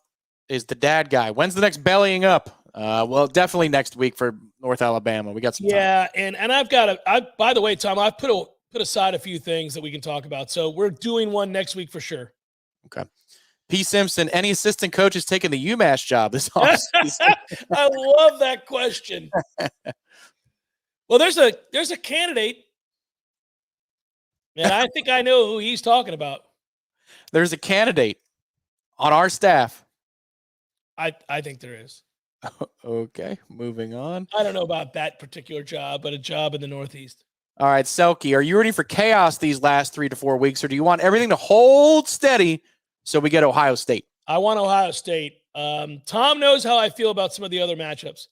is the dad guy. When's the next bellying up? Well, definitely next week for North Alabama. We got some time. Yeah, and I've got by the way, Tom, I've put aside a few things that we can talk about. So we're doing one next week for sure. Okay. P. Simpson, any assistant coaches taking the UMass job this offseason? I love that question. Well, there's a candidate, and I think I know who he's talking about. There's a candidate on our staff. I think there is. Okay, moving on. I don't know about that particular job, but a job in the Northeast. All right, Selke, are you ready for chaos these last 3 to 4 weeks, or do you want everything to hold steady so we get Ohio State? I want Ohio State. Tom knows how I feel about some of the other matchups.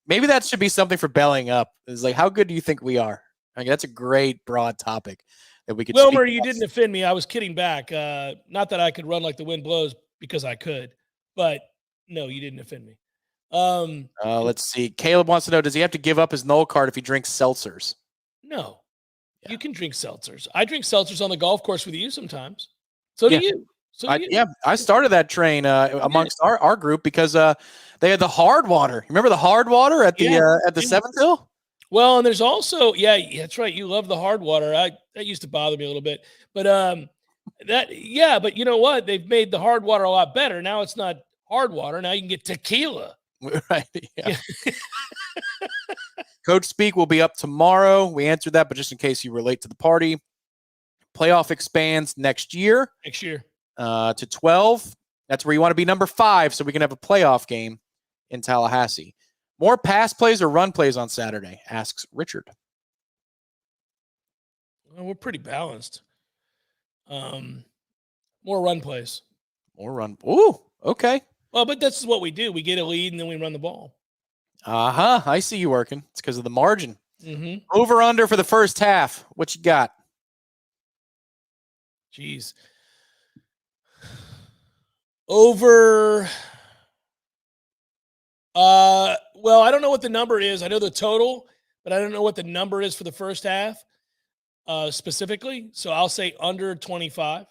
Maybe that should be something for belling up. It's like, how good do you think we are? I mean, that's a great broad topic that we could. Wilmer, you didn't offend me. I was kidding back. Not that I could run like the wind blows, because I could, but no, you didn't offend me. Let's see. Caleb wants to know, does he have to give up his Nole card if he drinks seltzers? No. Yeah. You can drink seltzers. I drink seltzers on the golf course with you sometimes. So do you. Yeah, I started that train amongst our group because they had the hard water. Remember the hard water at the Seventh Hill? Well, and there's also, that's right. You love the hard water. That used to bother me a little bit, but but you know what? They've made the hard water a lot better. Now it's not hard water. Now you can get tequila. Right. Yeah. Coach Speak will be up tomorrow. We answered that, but just in case you relate to the party, playoff expands next year. To 12. That's where you want to be number 5, so we can have a playoff game in Tallahassee. More pass plays or run plays on Saturday, asks Richard. Well, we're pretty balanced. More run plays. Ooh, okay. Well, but that's what we do. We get a lead and then we run the ball. I see you working. It's because of the margin. Mm-hmm. Over under for the first half. What you got? Jeez. Over. Well, I don't know what the number is. I know the total, but I don't know what the number is for the first half specifically. So I'll say under 25.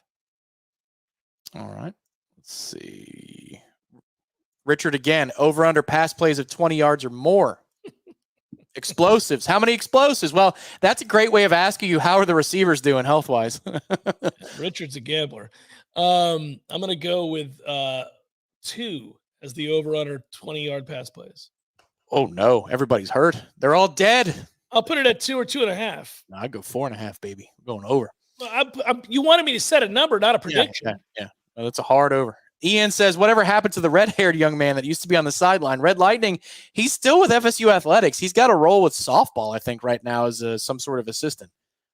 All right. Let's see. Richard again, over under pass plays of 20 yards or more. Explosives. How many explosives? Well, that's a great way of asking you, how are the receivers doing health-wise? Richard's a gambler. I'm going to go with 2 as the over-under 20-yard pass plays. Oh, no. Everybody's hurt. They're all dead. I'll put it at 2 or 2.5. No, I'd go 4.5, baby. I'm going over. You wanted me to set a number, not a prediction. Yeah. No, that's a hard over. Ian says, whatever happened to the red-haired young man that used to be on the sideline? Red Lightning, he's still with FSU Athletics. He's got a role with softball, I think, right now as some sort of assistant.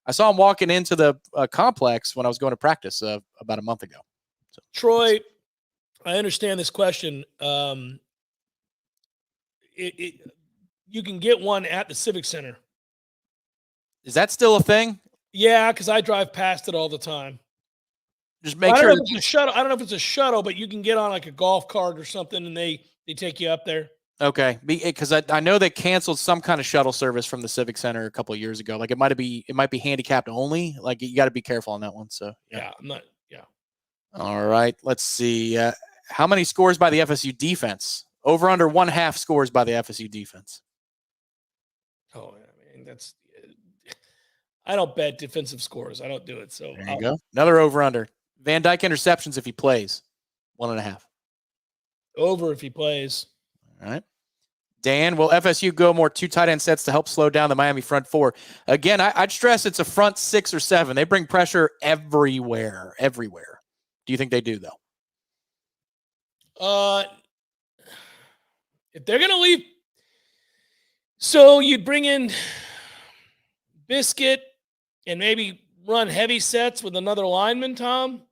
I saw him walking into the complex when I was going to practice about a month ago. So, Troy, I understand this question. You can get one at the Civic Center. Is that still a thing? Yeah, because I drive past it all the time. Just make sure. I don't know if it's a shuttle, but you can get on like a golf cart or something, and they take you up there. Okay, because I know they canceled some kind of shuttle service from the Civic Center a couple of years ago. Like it might be handicapped only. Like you got to be careful on that one. So yeah. All right, let's see. How many scores by the FSU defense? Over under 1/2 scores by the FSU defense. Oh, I mean I don't bet defensive scores. I don't do it. So there you go. Another over under. Van Dyke interceptions if he plays. 1.5. Over if he plays. All right. Dan, will FSU go more 2 tight end sets to help slow down the Miami front 4? Again, I'd stress it's a front 6 or 7. They bring pressure everywhere. Do you think they do, though? If they're going to leave, so you'd bring in Biscuit and maybe run heavy sets with another lineman, Tom,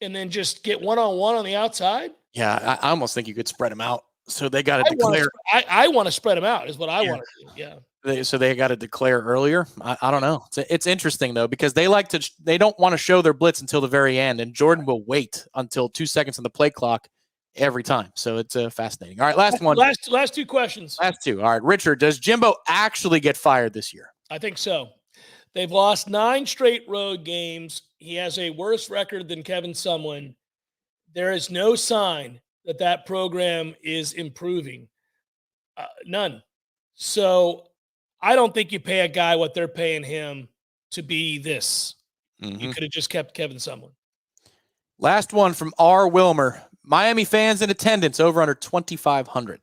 and then just get one-on-one on the outside? Yeah, I almost think you could spread them out. So they got to declare. I want to spread them out is what I want to do. Yeah. So they got to declare earlier. I don't know. It's interesting though, because they don't want to show their blitz until the very end, and Jordan will wait until 2 seconds on the play clock every time. So it's fascinating. All right, last one. Last 2 questions. Last 2. All right, Richard, does Jimbo actually get fired this year? I think so. They've lost 9 straight road games. He has a worse record than Kevin Sumlin. There is no sign that program is improving. None. So I don't think you pay a guy what they're paying him to be this. Mm-hmm. You could have just kept Kevin Sumlin. Last one from R. Wilmer. Miami fans in attendance over under 2,500.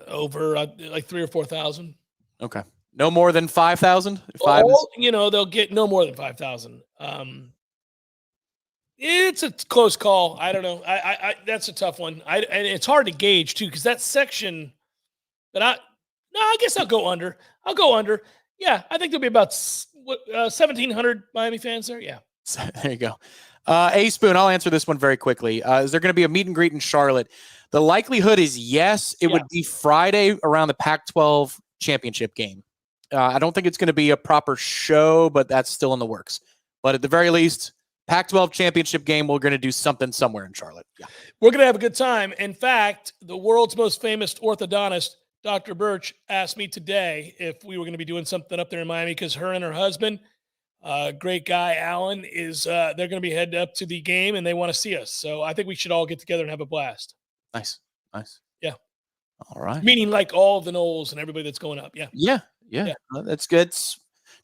Over like 3,000 or 4,000. Okay. No more than 5,000? They'll get no more than 5,000. It's a close call. I don't know. I that's a tough one. And it's hard to gauge too, because that section. But I guess I'll go under. Yeah, I think there'll be about 1,700 Miami fans there. Yeah. There you go. A Spoon, I'll answer this one very quickly. Is there going to be a meet and greet in Charlotte? The likelihood is yes. It would be Friday around the Pac-12 championship game. I don't think it's going to be a proper show, but that's still in the works. But at the very least, Pac-12 championship game, we're going to do something somewhere in Charlotte. Yeah. We're going to have a good time. In fact, the world's most famous orthodontist, Dr. Birch, asked me today if we were going to be doing something up there in Miami, because her and her husband, great guy, Alan, they're going to be headed up to the game and they want to see us. So I think we should all get together and have a blast. Nice. Yeah. All right. Meaning like all of the Noles and everybody that's going up. Yeah. Yeah. That's good.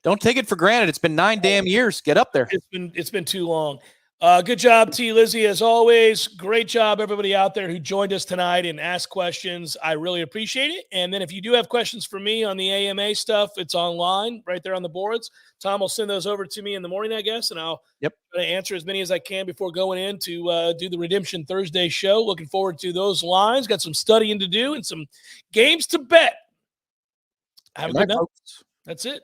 Don't take it for granted. It's been 9 damn years. Get up there. It's been too long. Good job, T. Lizzie, as always. Great job, everybody out there who joined us tonight and asked questions. I really appreciate it. And then if you do have questions for me on the AMA stuff, it's online right there on the boards. Tom will send those over to me in the morning, I guess, and I'll try to answer as many as I can before going in to do the Redemption Thursday show. Looking forward to those lines. Got some studying to do and some games to bet. Have a good night. That's it.